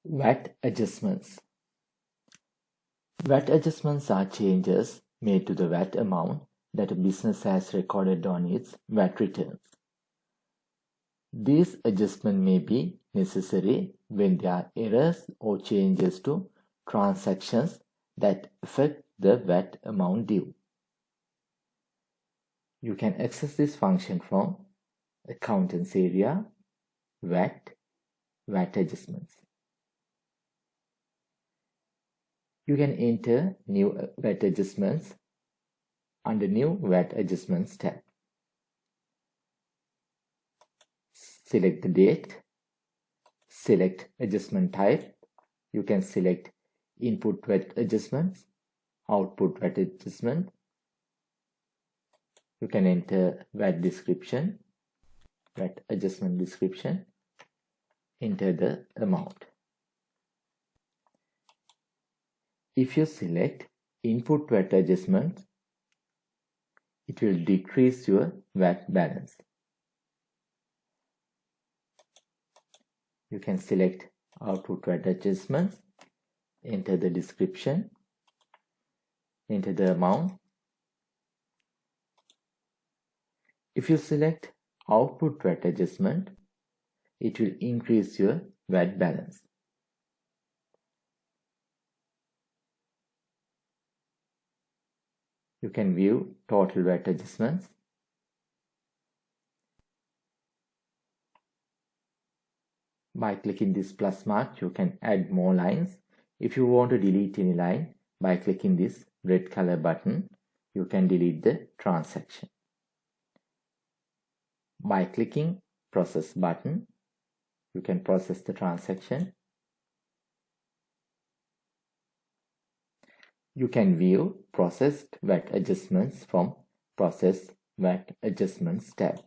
VAT adjustments. VAT adjustments are changes made to the VAT amount that a business has recorded on its VAT returns. These adjustments may be necessary when there are errors or changes to transactions that affect the VAT amount due. You can access this function from Accountants area, VAT adjustments. You can enter new VAT adjustments under New VAT Adjustments tab. Select the date, select adjustment type. You can select input VAT adjustments, output VAT adjustment. You can enter VAT description, VAT adjustment description, enter the amount. If you select input VAT adjustment, it will decrease your VAT balance. You can select output VAT adjustments, enter the description, enter the amount. If you select output VAT adjustment, it will increase your VAT balance. You can view total VAT adjustments. By clicking this plus mark, you can add more lines. If you want to delete any line, by clicking this red color button, you can delete the transaction. By clicking process button, you can process the transaction. You can view processed VAT adjustments from Process VAT Adjustments tab.